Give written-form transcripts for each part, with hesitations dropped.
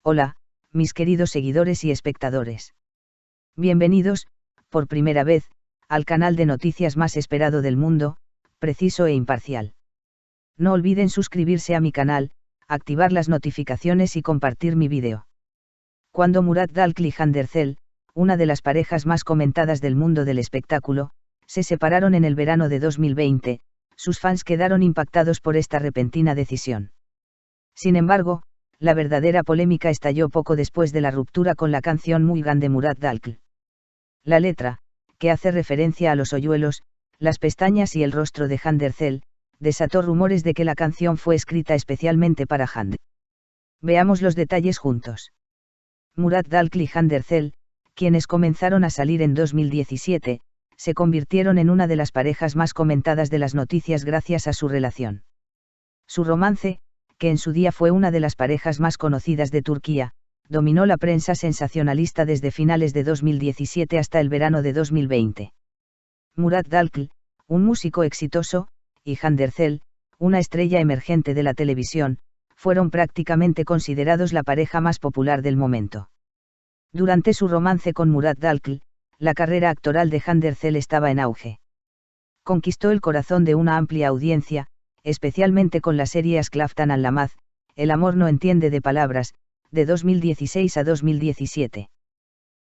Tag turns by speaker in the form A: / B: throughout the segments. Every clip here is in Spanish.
A: Hola, mis queridos seguidores y espectadores. Bienvenidos, por primera vez, al canal de noticias más esperado del mundo, preciso e imparcial. No olviden suscribirse a mi canal, activar las notificaciones y compartir mi vídeo. Cuando Murat Dalkle y Hande Erçel, una de las parejas más comentadas del mundo del espectáculo, se separaron en el verano de 2020, sus fans quedaron impactados por esta repentina decisión. Sin embargo, la verdadera polémica estalló poco después de la ruptura con la canción Müjgan de Murat Dalkle. La letra, que hace referencia a los hoyuelos, las pestañas y el rostro de Hande Erçel, desató rumores de que la canción fue escrita especialmente para Hande. Veamos los detalles juntos. Murat Dalkle y Hande Erçel, quienes comenzaron a salir en 2017, se convirtieron en una de las parejas más comentadas de las noticias gracias a su relación. Su romance, que en su día fue una de las parejas más conocidas de Turquía, dominó la prensa sensacionalista desde finales de 2017 hasta el verano de 2020. Murat Dalkle, un músico exitoso, y Hande Erçel, una estrella emergente de la televisión, fueron prácticamente considerados la pareja más popular del momento. Durante su romance con Murat Dalkle, la carrera actoral de Hande Erçel estaba en auge. Conquistó el corazón de una amplia audiencia, especialmente con la serie Aşklardan Anlamaz, El amor no entiende de palabras, de 2016 a 2017.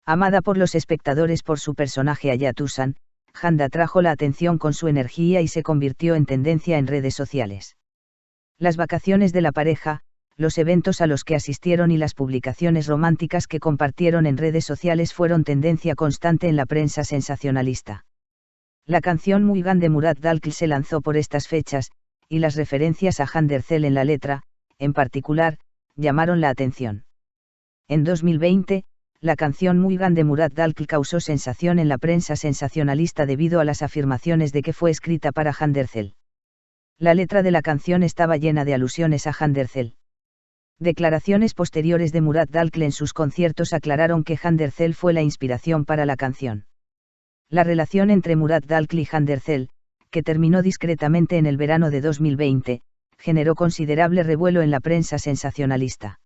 A: Amada por los espectadores por su personaje Hayat-Uşan, Hande atrajo la atención con su energía y se convirtió en tendencia en redes sociales. Las vacaciones de la pareja, los eventos a los que asistieron y las publicaciones románticas que compartieron en redes sociales fueron tendencia constante en la prensa sensacionalista. La canción Müjgan de Murat Dalkle se lanzó por estas fechas, y las referencias a Hande Erçel en la letra, en particular, llamaron la atención. En 2020, la canción Müjgan de Murat Dalkle causó sensación en la prensa sensacionalista debido a las afirmaciones de que fue escrita para Hande Erçel. La letra de la canción estaba llena de alusiones a Hande Erçel. Declaraciones posteriores de Murat Dalkle en sus conciertos aclararon que Hande Erçel fue la inspiración para la canción. La relación entre Murat Dalkle y Hande Erçel, que terminó discretamente en el verano de 2020, generó considerable revuelo en la prensa sensacionalista.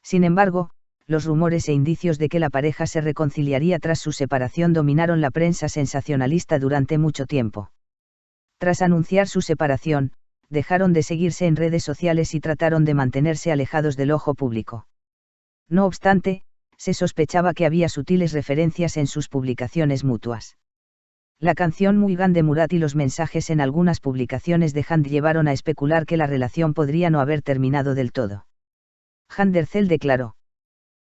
A: Sin embargo, los rumores e indicios de que la pareja se reconciliaría tras su separación dominaron la prensa sensacionalista durante mucho tiempo. Tras anunciar su separación, dejaron de seguirse en redes sociales y trataron de mantenerse alejados del ojo público. No obstante, se sospechaba que había sutiles referencias en sus publicaciones mutuas. La canción Müjgan de Murat y los mensajes en algunas publicaciones de Hande llevaron a especular que la relación podría no haber terminado del todo. Hande Erçel declaró: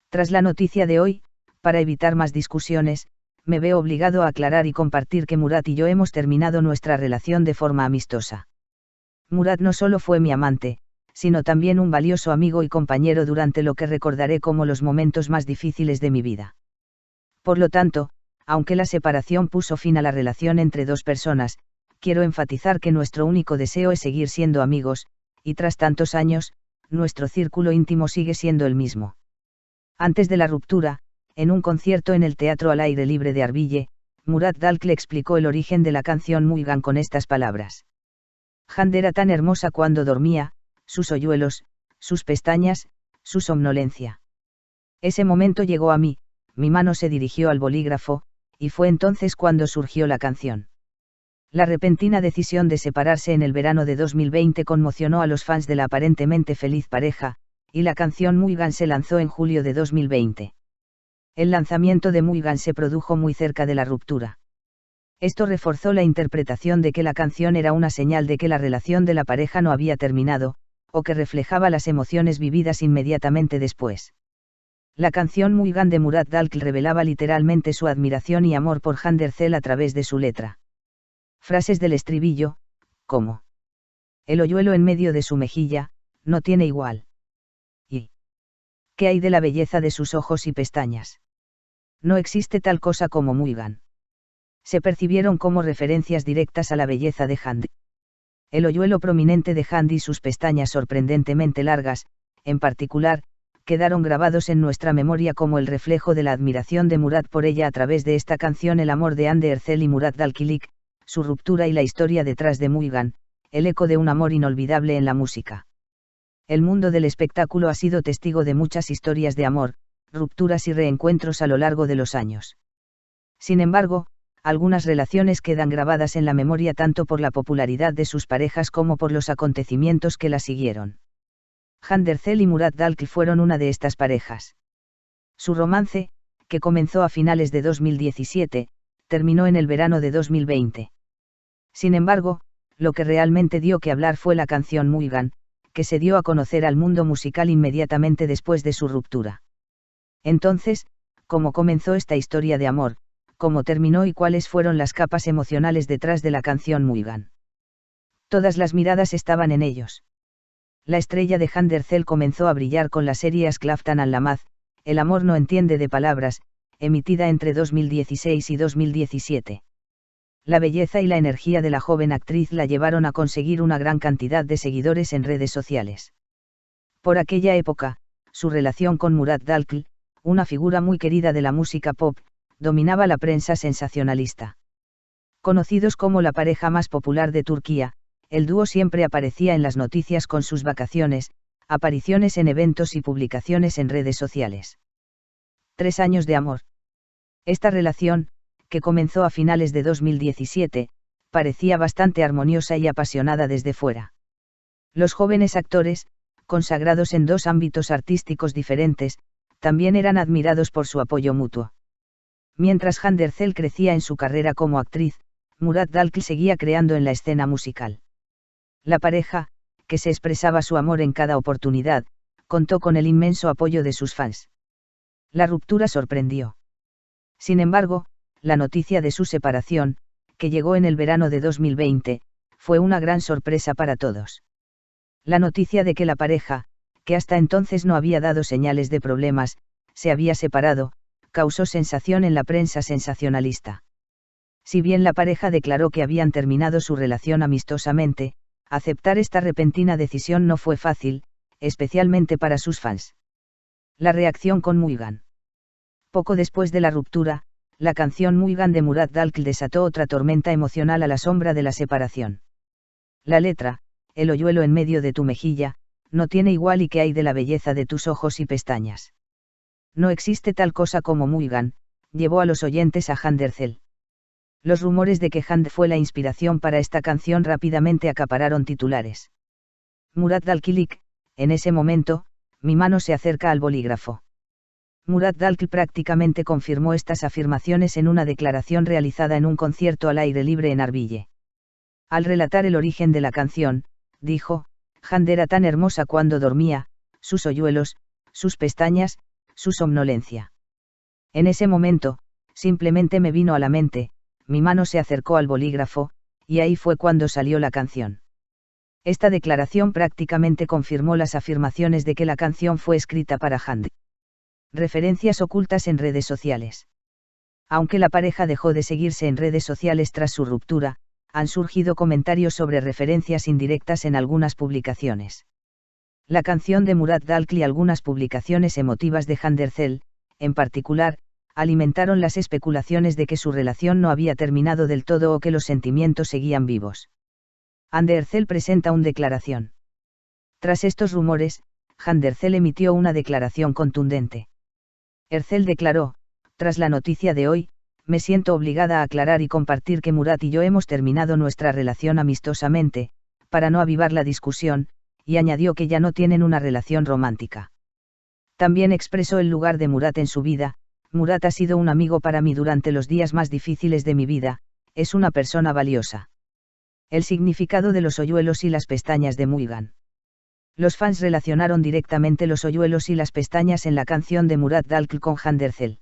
A: "Tras la noticia de hoy, para evitar más discusiones, me veo obligado a aclarar y compartir que Murat y yo hemos terminado nuestra relación de forma amistosa. Murat no solo fue mi amante, sino también un valioso amigo y compañero durante lo que recordaré como los momentos más difíciles de mi vida. Por lo tanto, aunque la separación puso fin a la relación entre dos personas, quiero enfatizar que nuestro único deseo es seguir siendo amigos, y tras tantos años, nuestro círculo íntimo sigue siendo el mismo". Antes de la ruptura, en un concierto en el Teatro al Aire Libre de Arville, Murat Dalkle explicó el origen de la canción Müjgan con estas palabras: "Hande era tan hermosa cuando dormía, sus hoyuelos, sus pestañas, su somnolencia. Ese momento llegó a mí, mi mano se dirigió al bolígrafo, y fue entonces cuando surgió la canción". La repentina decisión de separarse en el verano de 2020 conmocionó a los fans de la aparentemente feliz pareja, y la canción Müjgan se lanzó en julio de 2020. El lanzamiento de Müjgan se produjo muy cerca de la ruptura. Esto reforzó la interpretación de que la canción era una señal de que la relación de la pareja no había terminado, o que reflejaba las emociones vividas inmediatamente después. La canción Müjgan de Murat Dalkle revelaba literalmente su admiración y amor por Hande Erçel a través de su letra. Frases del estribillo, como: "El hoyuelo en medio de su mejilla, no tiene igual. Y ¿qué hay de la belleza de sus ojos y pestañas? No existe tal cosa como Müjgan". Se percibieron como referencias directas a la belleza de Hande. El hoyuelo prominente de Hande y sus pestañas sorprendentemente largas, en particular, quedaron grabados en nuestra memoria como el reflejo de la admiración de Murat por ella a través de esta canción. El amor de Hande Erçel y Murat Dalkle, su ruptura y la historia detrás de Müjgan, el eco de un amor inolvidable en la música. El mundo del espectáculo ha sido testigo de muchas historias de amor, rupturas y reencuentros a lo largo de los años. Sin embargo, algunas relaciones quedan grabadas en la memoria tanto por la popularidad de sus parejas como por los acontecimientos que la siguieron. Hande Erçel y Murat Dalkıl fueron una de estas parejas. Su romance, que comenzó a finales de 2017, terminó en el verano de 2020. Sin embargo, lo que realmente dio que hablar fue la canción Müjgan, que se dio a conocer al mundo musical inmediatamente después de su ruptura. Entonces, ¿cómo comenzó esta historia de amor? ¿Cómo terminó y cuáles fueron las capas emocionales detrás de la canción Müjgan? Todas las miradas estaban en ellos. La estrella de Hande Erçel comenzó a brillar con la serie Aşk Laftan Anlamaz, El amor no entiende de palabras, emitida entre 2016 y 2017. La belleza y la energía de la joven actriz la llevaron a conseguir una gran cantidad de seguidores en redes sociales. Por aquella época, su relación con Murat Dalkıl, una figura muy querida de la música pop, dominaba la prensa sensacionalista. Conocidos como la pareja más popular de Turquía, el dúo siempre aparecía en las noticias con sus vacaciones, apariciones en eventos y publicaciones en redes sociales. 3 años de amor. Esta relación, que comenzó a finales de 2017, parecía bastante armoniosa y apasionada desde fuera. Los jóvenes actores, consagrados en 2 ámbitos artísticos diferentes, también eran admirados por su apoyo mutuo. Mientras Hande Erçel crecía en su carrera como actriz, Murat Dalkıl seguía creando en la escena musical. La pareja, que se expresaba su amor en cada oportunidad, contó con el inmenso apoyo de sus fans. La ruptura sorprendió. Sin embargo, la noticia de su separación, que llegó en el verano de 2020, fue una gran sorpresa para todos. La noticia de que la pareja, que hasta entonces no había dado señales de problemas, se había separado, causó sensación en la prensa sensacionalista. Si bien la pareja declaró que habían terminado su relación amistosamente, aceptar esta repentina decisión no fue fácil, especialmente para sus fans. La reacción con Müjgan. Poco después de la ruptura, la canción Müjgan de Murat Dalkıl desató otra tormenta emocional a la sombra de la separación. La letra, el hoyuelo en medio de tu mejilla, no tiene igual y qué hay de la belleza de tus ojos y pestañas. No existe tal cosa como Müjgan, llevó a los oyentes a Hande Erçel. Los rumores de que Hande fue la inspiración para esta canción rápidamente acapararon titulares. Murat Dalkılık, en ese momento, mi mano se acerca al bolígrafo. Murat Dalkıl prácticamente confirmó estas afirmaciones en una declaración realizada en un concierto al aire libre en Arville. Al relatar el origen de la canción, dijo, Hande era tan hermosa cuando dormía, sus hoyuelos, sus pestañas, su somnolencia. En ese momento, simplemente me vino a la mente, mi mano se acercó al bolígrafo, y ahí fue cuando salió la canción. Esta declaración prácticamente confirmó las afirmaciones de que la canción fue escrita para Hande. Referencias ocultas en redes sociales. Aunque la pareja dejó de seguirse en redes sociales tras su ruptura, han surgido comentarios sobre referencias indirectas en algunas publicaciones. La canción de Murat Dalkıl y algunas publicaciones emotivas de Hande Erçel, en particular, alimentaron las especulaciones de que su relación no había terminado del todo o que los sentimientos seguían vivos. Hande Erçel presenta una declaración. Tras estos rumores, Hande Erçel emitió una declaración contundente. Erçel declaró, tras la noticia de hoy, me siento obligada a aclarar y compartir que Murat y yo hemos terminado nuestra relación amistosamente, para no avivar la discusión, y añadió que ya no tienen una relación romántica. También expresó el lugar de Murat en su vida. Murat ha sido un amigo para mí durante los días más difíciles de mi vida, es una persona valiosa. El significado de los hoyuelos y las pestañas de Müjgan. Los fans relacionaron directamente los hoyuelos y las pestañas en la canción de Murat Dalkıl con Hande Erçel.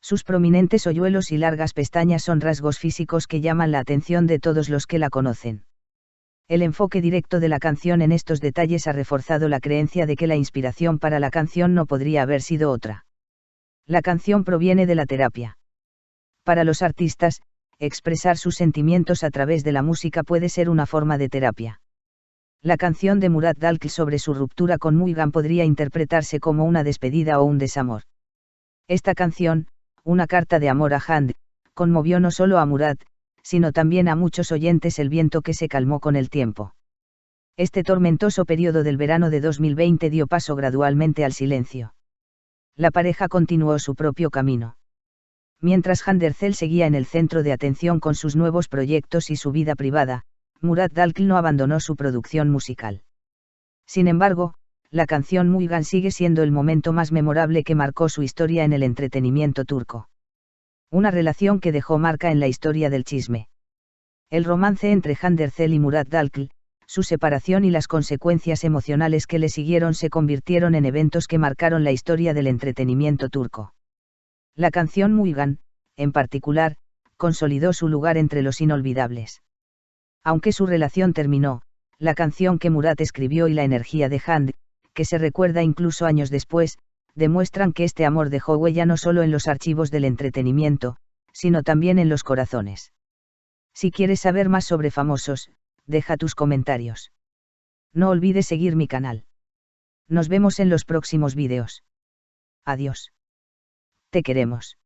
A: Sus prominentes hoyuelos y largas pestañas son rasgos físicos que llaman la atención de todos los que la conocen. El enfoque directo de la canción en estos detalles ha reforzado la creencia de que la inspiración para la canción no podría haber sido otra. La canción proviene de la terapia. Para los artistas, expresar sus sentimientos a través de la música puede ser una forma de terapia. La canción de Murat Dalkıl sobre su ruptura con Müjgan podría interpretarse como una despedida o un desamor. Esta canción, una carta de amor a Hande, conmovió no solo a Murat, sino también a muchos oyentes el viento que se calmó con el tiempo. Este tormentoso periodo del verano de 2020 dio paso gradualmente al silencio. La pareja continuó su propio camino. Mientras Handercel seguía en el centro de atención con sus nuevos proyectos y su vida privada, Murat Dalkıl no abandonó su producción musical. Sin embargo, la canción Müjgan sigue siendo el momento más memorable que marcó su historia en el entretenimiento turco. Una relación que dejó marca en la historia del chisme. El romance entre Handercel y Murat Dalkıl, su separación y las consecuencias emocionales que le siguieron se convirtieron en eventos que marcaron la historia del entretenimiento turco. La canción Müjgan, en particular, consolidó su lugar entre los inolvidables. Aunque su relación terminó, la canción que Murat escribió y la energía de Hand, que se recuerda incluso años después, demuestran que este amor dejó huella no solo en los archivos del entretenimiento, sino también en los corazones. Si quieres saber más sobre famosos, deja tus comentarios. No olvides seguir mi canal. Nos vemos en los próximos vídeos. Adiós. Te queremos.